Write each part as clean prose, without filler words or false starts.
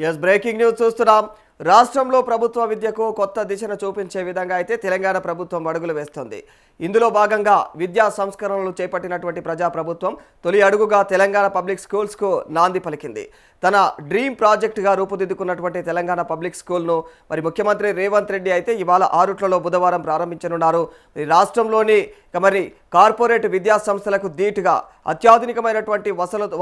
Yes breaking news చూస్తున్నాం. రాష్ట్రంలో ప్రభుత్వ విద్యకు కొత్త దిశను చూపించే విధంగా అయితే తెలంగాణ ప్రభుత్వం అడుగులు వేస్తుంది. ఇందులో భాగంగా విద్యా సంస్కరణలు చేపట్టినటువంటి ప్రజాప్రభుత్వం తొలి అడుగుగా తెలంగాణ పబ్లిక్ స్కూల్స్కు నాంది పలికింది. తన డ్రీమ్ ప్రాజెక్టుగా రూపుదిద్దుకున్నటువంటి తెలంగాణ పబ్లిక్ స్కూల్ను మరి ముఖ్యమంత్రి రేవంత్ రెడ్డి అయితే ఇవాళ ఆరుట్లలో బుధవారం ప్రారంభించనున్నారు. రాష్ట్రంలోని మరి కార్పొరేట్ విద్యా సంస్థలకు ధీటుగా అత్యాధునికమైనటువంటి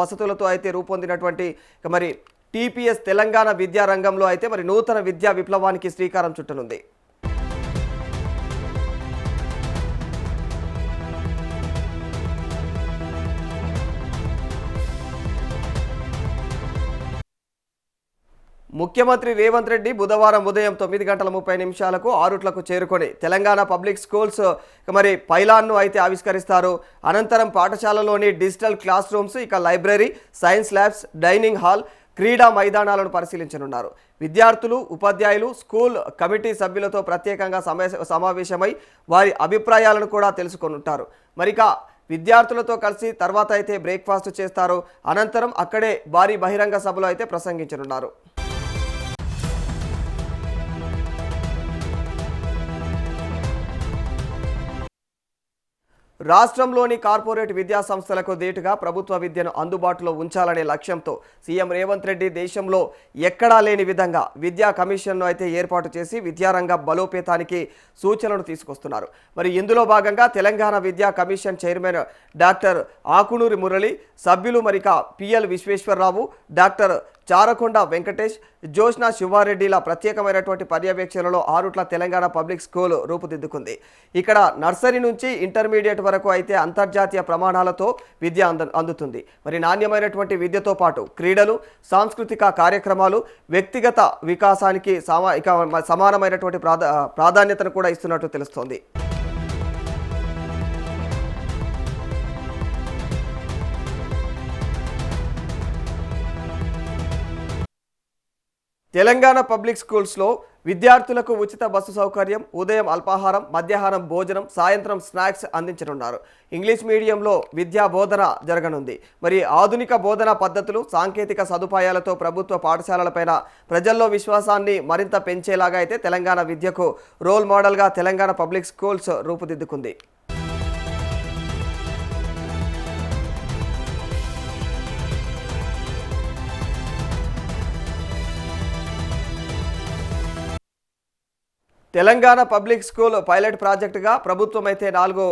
వసతులతో అయితే రూపొందినటువంటి మరి టీపీఎస్ తెలంగాణ విద్యా రంగంలో అయితే మరి నూతన విద్యా విప్లవానికి శ్రీకారం చుట్టనుంది. ముఖ్యమంత్రి రేవంత్ రెడ్డి బుధవారం ఉదయం 9:30 ఆరుట్లకు చేరుకొని తెలంగాణ పబ్లిక్ స్కూల్స్ మరి పైలాన్ను అయితే ఆవిష్కరిస్తారు. అనంతరం పాఠశాలలోని డిజిటల్ క్లాస్ రూమ్స్, ఇక library, science labs, dining hall, క్రీడా మైదానాలను పరిశీలించనున్నారు. విద్యార్థులు, ఉపాధ్యాయులు, స్కూల్ కమిటీ సభ్యులతో ప్రత్యేకంగా సమావేశమై వారి అభిప్రాయాలను కూడా తెలుసుకొనుంటారు. మరిక విద్యార్థులతో కలిసి తర్వాత అయితే బ్రేక్ఫాస్ట్ చేస్తారు. అనంతరం అక్కడే భారీ బహిరంగ సభలో అయితే ప్రసంగించనున్నారు. రాష్ట్రంలోని కార్పొరేట్ విద్యా సంస్థలకు ధీటుగా ప్రభుత్వ విద్యను అందుబాటులో ఉంచాలనే లక్ష్యంతో సీఎం రేవంత్ రెడ్డి దేశంలో ఎక్కడా లేని విధంగా విద్యా కమిషన్ను అయితే ఏర్పాటు చేసి విద్యారంగ బలోపేతానికి సూచనలు తీసుకొస్తున్నారు. మరి ఇందులో భాగంగా తెలంగాణ విద్యా commission chairman doctor Akunuri Murali, సభ్యులు మరిక పిఎల్ విశ్వేశ్వరరావు, డాక్టర్ చారకొండ వెంకటేష్, జోష్నా శివారెడ్డిల ప్రత్యేకమైనటువంటి పర్యవేక్షణలో ఆరుట్ల తెలంగాణ పబ్లిక్ స్కూల్ రూపుదిద్దుకుంది. ఇక్కడ నర్సరీ నుంచి ఇంటర్మీడియట్ వరకు అయితే అంతర్జాతీయ ప్రమాణాలతో విద్య అందుతుంది. మరి నాణ్యమైనటువంటి విద్యతో పాటు క్రీడలు, సాంస్కృతిక కార్యక్రమాలు, వ్యక్తిగత వికాసానికి సమానమైనటువంటి ప్రాధాన్యతను కూడా ఇస్తున్నట్టు తెలుస్తోంది. తెలంగాణ పబ్లిక్ స్కూల్స్లో విద్యార్థులకు ఉచిత బస్సు సౌకర్యం, ఉదయం అల్పాహారం, మధ్యాహ్నం భోజనం, సాయంత్రం స్నాక్స్ అందించనున్నారు. ఇంగ్లీష్ మీడియంలో విద్యా బోధన జరగనుంది. మరి ఆధునిక బోధనా పద్ధతులు, సాంకేతిక సదుపాయాలతో ప్రభుత్వ పాఠశాలలపైన ప్రజల్లో విశ్వాసాన్ని మరింత పెంచేలాగా అయితే తెలంగాణ విద్యకు రోల్ మోడల్గా తెలంగాణ పబ్లిక్ స్కూల్స్ రూపుదిద్దుకుంది. తెలంగాణ పబ్లిక్ స్కూల్ పైలట్ ప్రాజెక్టుగా ప్రభుత్వం అయితే 4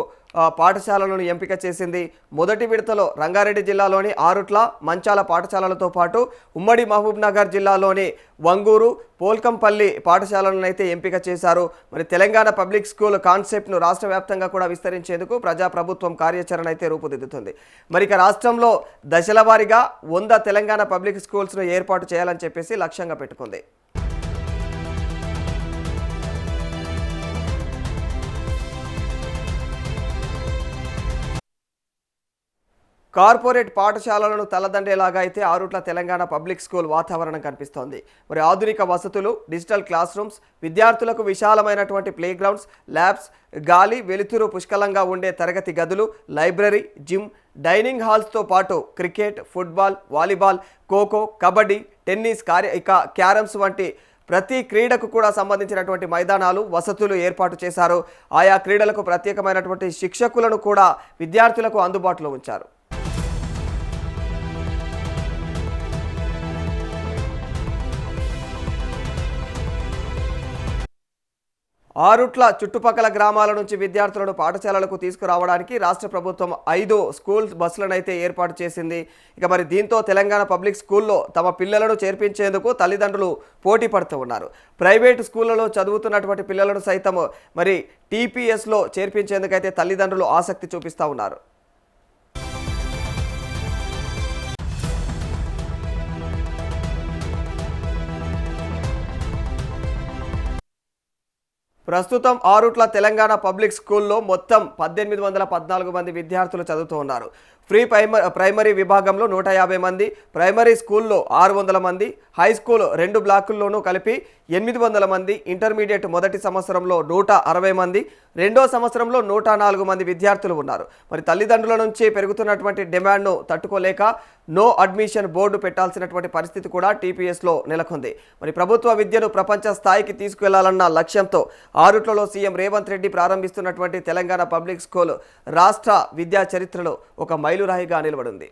పాఠశాలలను ఎంపిక చేసింది. మొదటి విడతలో రంగారెడ్డి జిల్లాలోని ఆరుట్ల, మంచాల పాఠశాలలతో పాటు ఉమ్మడి మహబూబ్నగర్ జిల్లాలోని వంగూరు, పోల్కంపల్లి పాఠశాలను అయితే ఎంపిక చేశారు. మరి తెలంగాణ పబ్లిక్ స్కూల్ కాన్సెప్ట్ను రాష్ట్ర వ్యాప్తంగా కూడా విస్తరించేందుకు ప్రజాప్రభుత్వం కార్యాచరణ అయితే రూపుదిద్దుతుంది. మరి ఇక రాష్ట్రంలో దశల వారీగా 100 తెలంగాణ పబ్లిక్ స్కూల్స్ను ఏర్పాటు చేయాలని చెప్పేసి లక్ష్యంగా పెట్టుకుంది. కార్పొరేట్ పాఠశాలలను తలదండేలాగా అయితే ఆరుట్ల తెలంగాణ పబ్లిక్ స్కూల్ వాతావరణం కనిపిస్తోంది. మరి ఆధునిక వసతులు, డిజిటల్ క్లాస్ రూమ్స్, విద్యార్థులకు విశాలమైనటువంటి ప్లే గ్రౌండ్స్, ల్యాబ్స్, గాలి వెలుతురు పుష్కలంగా ఉండే తరగతి గదులు, లైబ్రరీ, జిమ్, డైనింగ్ హాల్స్తో పాటు cricket, football, volleyball, kho kho, kabaddi, tennis, carroms వంటి ప్రతి క్రీడకు కూడా సంబంధించినటువంటి మైదానాలు, వసతులు ఏర్పాటు చేశారు. ఆయా క్రీడలకు ప్రత్యేకమైనటువంటి శిక్షకులను కూడా విద్యార్థులకు అందుబాటులో ఉంచారు. ఆరుట్ల చుట్టుపక్కల గ్రామాల నుంచి విద్యార్థులను పాఠశాలలకు తీసుకురావడానికి రాష్ట్ర ప్రభుత్వం 5 స్కూల్ బస్సులను అయితే ఏర్పాటు చేసింది. ఇక మరి దీంతో తెలంగాణ పబ్లిక్ స్కూల్లో తమ పిల్లలను చేర్పించేందుకు తల్లిదండ్రులు పోటీ పడుతూ ఉన్నారు. ప్రైవేటు స్కూళ్లలో చదువుతున్నటువంటి పిల్లలను సైతం మరి టీపీఎస్లో చేర్పించేందుకైతే తల్లిదండ్రులు ఆసక్తి చూపిస్తూ ఉన్నారు. ప్రస్తుతం ఆరుట్ల తెలంగాణ పబ్లిక్ స్కూల్లో మొత్తం 1814 మంది విద్యార్థులు చదువుతూ ఉన్నారు. ప్రైమరీ విభాగంలో 150 మంది, ప్రైమరీ స్కూల్లో 600 మంది, హై స్కూల్ 2 బ్లాకుల్లోనూ కలిపి 800 మంది, ఇంటర్మీడియట్ మొదటి సంవత్సరంలో 160 మంది, రెండో సంవత్సరంలో 104 మంది విద్యార్థులు ఉన్నారు. మరి తల్లిదండ్రుల నుంచి పెరుగుతున్నటువంటి డిమాండ్ను తట్టుకోలేక నో అడ్మిషన్ బోర్డు పెట్టాల్సినటువంటి పరిస్థితి కూడా టీపీఎస్లో నెలకొంది. మరి ప్రభుత్వ విద్యను ప్రపంచ స్థాయికి తీసుకువెళ్లాలన్న లక్ష్యంతో ఆరుట్లలో సీఎం రేవంత్ రెడ్డి ప్రారంభిస్తున్నటువంటి తెలంగాణ పబ్లిక్ స్కూల్ రాష్ట్ర విద్యా చరిత్రలో ఒక మైలురాయిగా నిలబడింది.